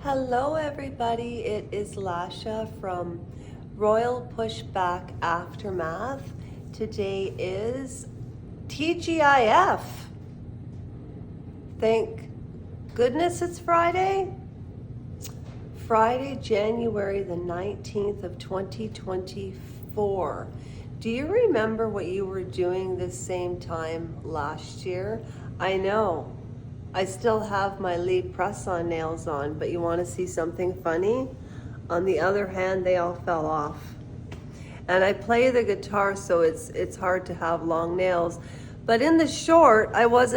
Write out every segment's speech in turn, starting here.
Hello everybody, it is Lasha from Royal Pushback Aftermath. Today is TGIF. Thank goodness it's Friday. Friday, January the 19th of 2024. Do you remember what you were doing this same time last year? I know. I still have my lead press-on nails on, but you want to see something funny? On the other hand, they all fell off. And I play the guitar, so it's hard to have long nails. But in the short, I was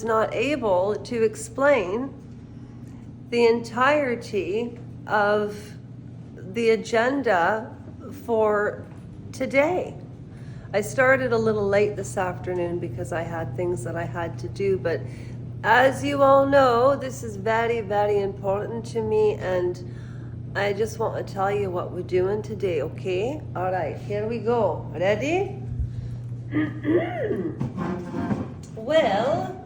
not able to explain the entirety of the agenda for today. I started a little late this afternoon because I had things that I had to do, but as you all know, this is very, very important to me, and I just want to tell you what we're doing today, okay? All right, here we go. Ready? Well,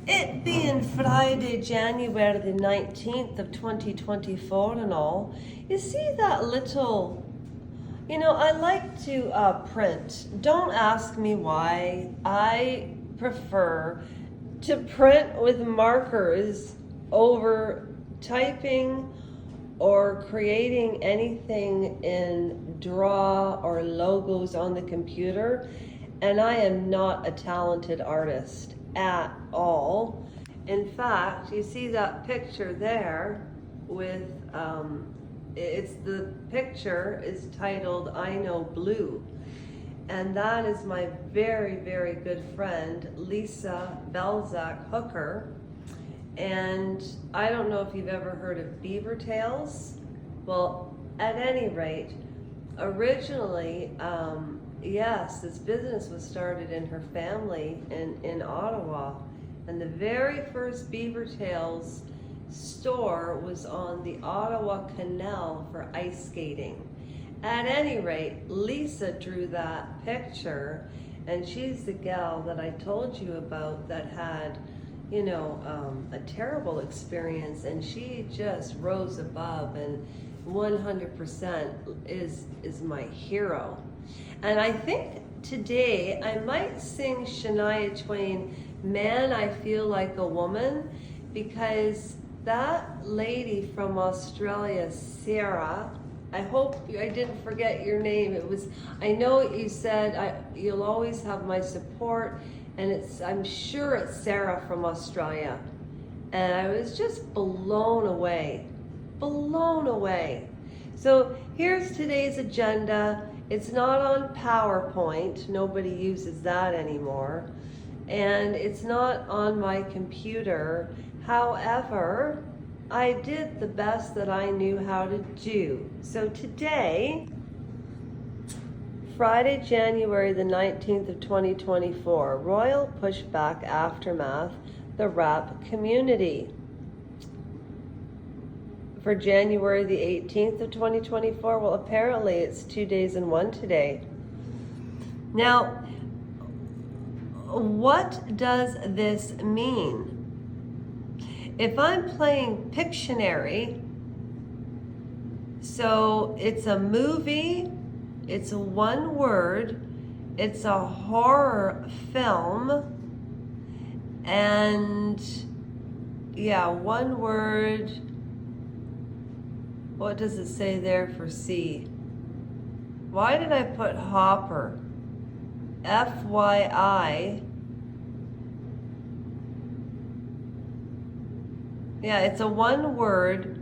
it being Friday, January the 19th of 2024 and all, you see that little, I like to print. Don't ask me why. I prefer to print with markers over typing or creating anything in draw or logos on the computer, and I am not a talented artist at all. In fact, you see that picture there with the picture is titled I Know Blue. And that is my very, very good friend, Lisa Belzak Hooker. And I don't know if you've ever heard of beaver tails. Well, at any rate, originally, yes, this business was started in her family in Ottawa. And the very first beaver tails store was on the Ottawa Canal for ice skating. At any rate, Lisa drew that picture, and she's the gal that I told you about that had, a terrible experience, and she just rose above and 100% is my hero. And I think today I might sing Shania Twain, Man, I Feel Like a Woman, because that lady from Australia, Sarah, I hope I didn't forget your name. I know you said you'll always have my support, and I'm sure it's Sarah from Australia. And I was just blown away. So here's today's agenda. It's not on PowerPoint. Nobody uses that anymore. And it's not on my computer. However, I did the best that I knew how to do. So today, Friday, January the 19th of 2024, Royal Pushback Aftermath, the rap community. For January the 18th of 2024, well, apparently it's 2 days and one today. Now, what does this mean? If I'm playing Pictionary, so it's a movie, it's one word, it's a horror film, and yeah, one word. What does it say there for C? Why did I put Hopper? FYI. Yeah, it's a one word.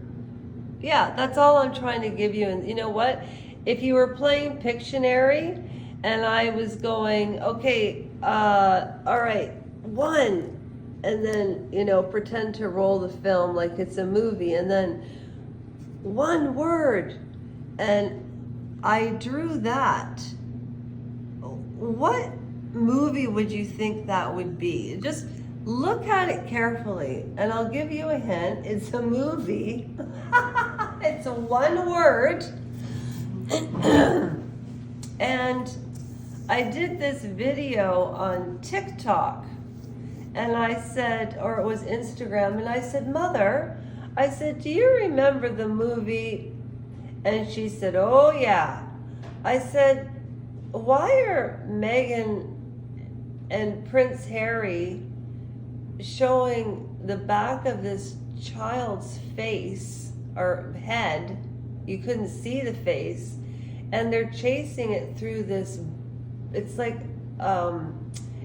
Yeah, that's all I'm trying to give you. And you know what? If you were playing Pictionary and I was going, okay, all right, one, and then, pretend to roll the film like it's a movie, and then one word, and I drew that. What movie would you think that would be? Just look at it carefully, and I'll give you a hint. It's a movie. It's a one word. And I did this video on TikTok, and I said, or it was Instagram, and I said, Mother, I said, do you remember the movie? And she said, oh yeah. I said, why are Meghan and Prince Harry showing the back of this child's face or head? You couldn't see the face, and they're chasing it through this, it's like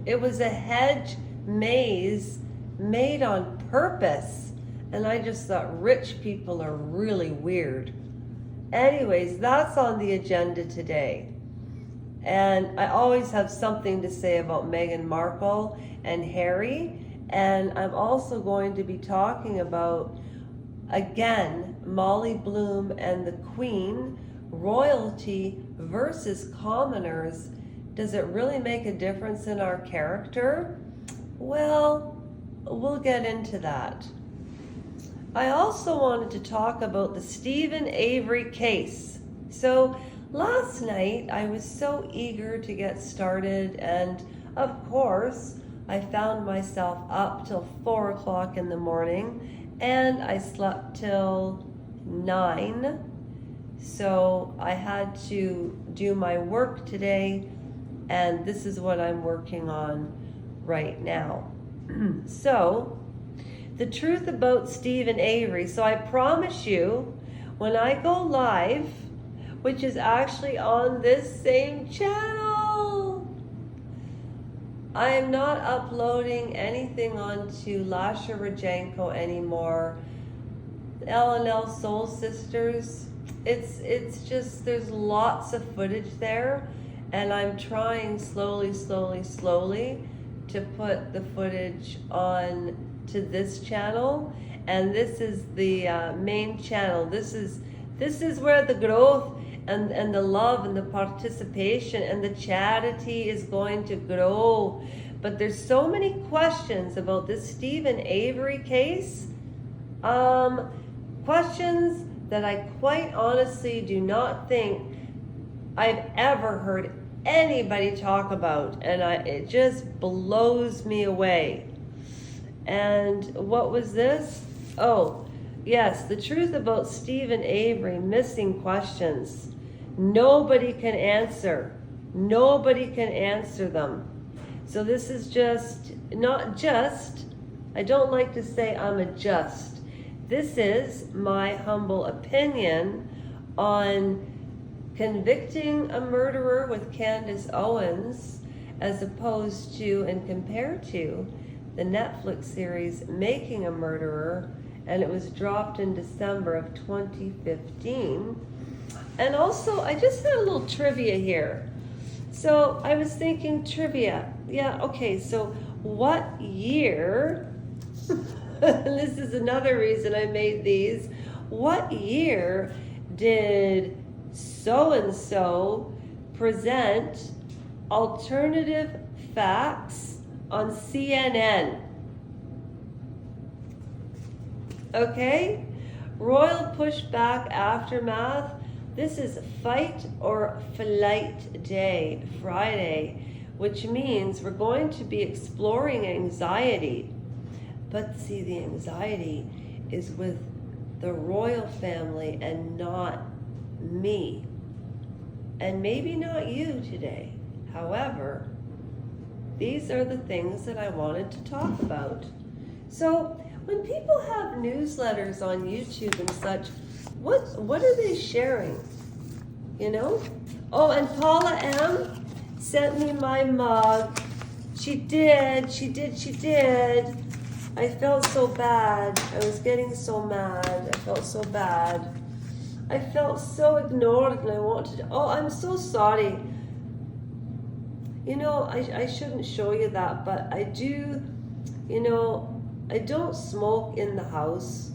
it was a hedge maze made on purpose. And I just thought, rich people are really weird. Anyways, that's on the agenda today. And I always have something to say about Meghan Markle and Harry. And I'm also going to be talking about, again, Molly Bloom and the Queen, royalty versus commoners. Does it really make a difference in our character? Well, we'll get into that. I also wanted to talk about the Steven Avery case. So last night I was so eager to get started, and of course I found myself up till 4 o'clock in the morning, and I slept till 9. So I had to do my work today, and this is what I'm working on right now. So the truth about Steven Avery. So I promise you, when I go live, which is actually on this same channel, I am not uploading anything onto Lasha Rajenko anymore. L&L Soul Sisters, it's just, there's lots of footage there, and I'm trying slowly to put the footage on to this channel, and this is the main channel. This is where the growth and the love and the participation and the charity is going to grow. But there's so many questions about this Steven Avery case, questions that I quite honestly do not think I've ever heard anybody talk about, and it just blows me away. And what was this? Oh, yes, the truth about Steven Avery, missing questions. Nobody can answer. Nobody can answer them. So this is not just, I don't like to say I'm a just. This is my humble opinion on convicting a murderer with Candace Owens, as opposed to and compared to the Netflix series Making a Murderer, and it was dropped in December of 2015. And also, I just had a little trivia here. So I was thinking trivia. Yeah, okay, so what year, this is another reason I made these, what year did so-and-so present alternative facts on CNN? Okay, royal pushback aftermath. This is fight or flight day, Friday, which means we're going to be exploring anxiety. But see, the anxiety is with the royal family and not me. And maybe not you today. However, these are the things that I wanted to talk about. So when people have newsletters on YouTube and such, what are they sharing? You know? Oh, and Paula M sent me my mug. She did. I felt so bad. I was getting so mad. I felt so bad. I felt so ignored, and I wanted to, oh, I'm so sorry. You know, I shouldn't show you that, but I do, you know, I don't smoke in the house,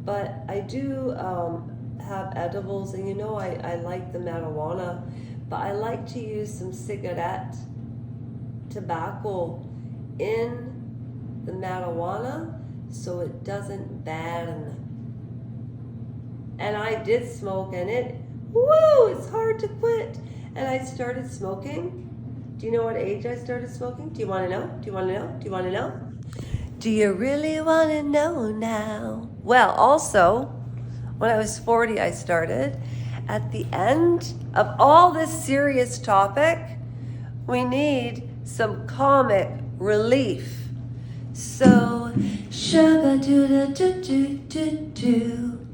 but I do have edibles, and you know, I like the marijuana, but I like to use some cigarette tobacco in the marijuana so it doesn't burn. And I did smoke, and it's hard to quit. And I started smoking. Do you know what age I started smoking? Do you want to know? Do you really want to know now? Well, also, when I was 40, I started. At the end of all this serious topic, we need some comic relief. So, sugar doo doo doo doo doo doo.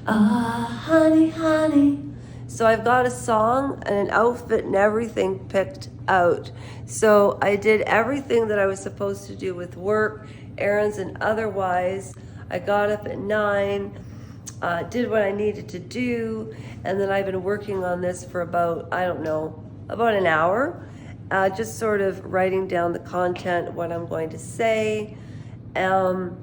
Ah, honey, honey. So I've got a song and an outfit and everything picked out. So I did everything that I was supposed to do with work, errands, and otherwise. I got up at 9, did what I needed to do, and then I've been working on this for about, I don't know, about an hour. Just sort of writing down the content, what I'm going to say, and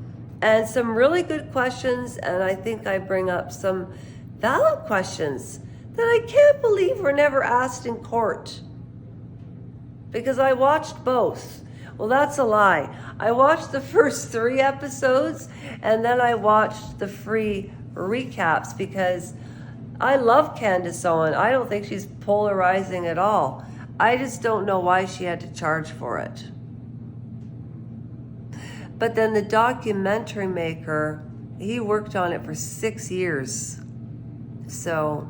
some really good questions, and I think I bring up some valid questions that I can't believe were never asked in court. Because I watched both. Well, that's a lie. I watched the first 3 episodes, and then I watched the free recaps because I love Candace Owen. I don't think she's polarizing at all. I just don't know why she had to charge for it. But then the documentary maker, he worked on it for 6 years. So,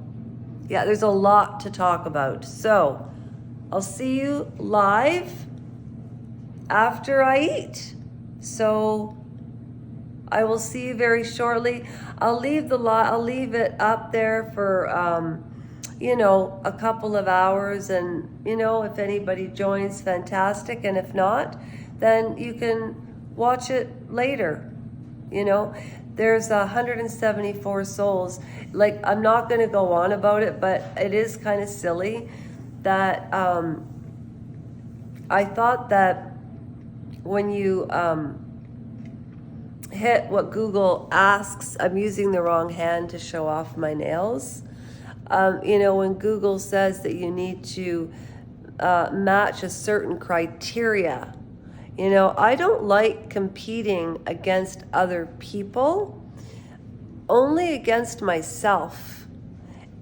yeah, there's a lot to talk about. So, I'll see you live after I eat. So, I will see you very shortly. I'll leave it up there for a couple of hours, and if anybody joins, fantastic, and if not, then you can watch it later. There's 174 souls. Like, I'm not going to go on about it, but it is kind of silly that I thought that when you hit what Google asks, I'm using the wrong hand to show off my nails. When Google says that you need to match a certain criteria, I don't like competing against other people, only against myself.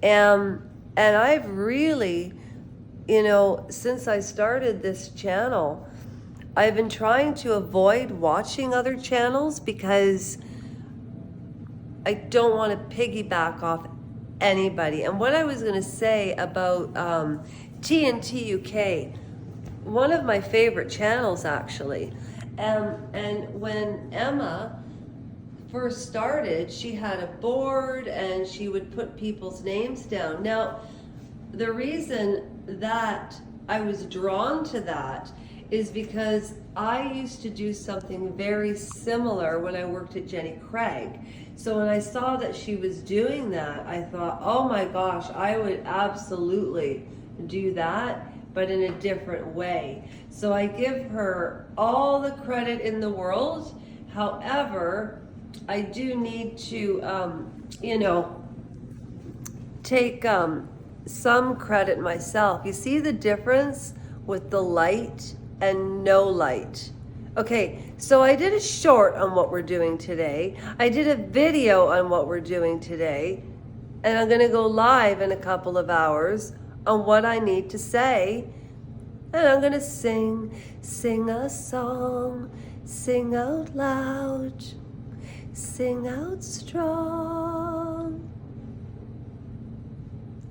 And I've really, since I started this channel, I've been trying to avoid watching other channels because I don't want to piggyback off anybody. And what I was going to say about TNT UK, one of my favorite channels actually, and when Emma first started, she had a board and she would put people's names down. Now, the reason that I was drawn to that is because I used to do something very similar when I worked at Jenny Craig. So when I saw that she was doing that, I thought, oh my gosh, I would absolutely do that, but in a different way. So I give her all the credit in the world. However, I do need to, take some credit myself. You see the difference with the light and no light? Okay, so I did a short on what we're doing today. I did a video on what we're doing today. And I'm going to go live in a couple of hours on what I need to say. And I'm going to sing a song, sing out loud, sing out strong.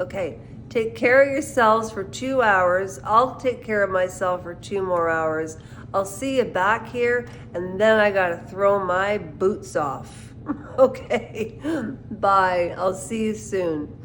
Okay, take care of yourselves for 2 hours. I'll take care of myself for 2 more hours. I'll see you back here, and then I gotta throw my boots off. Okay, bye. I'll see you soon.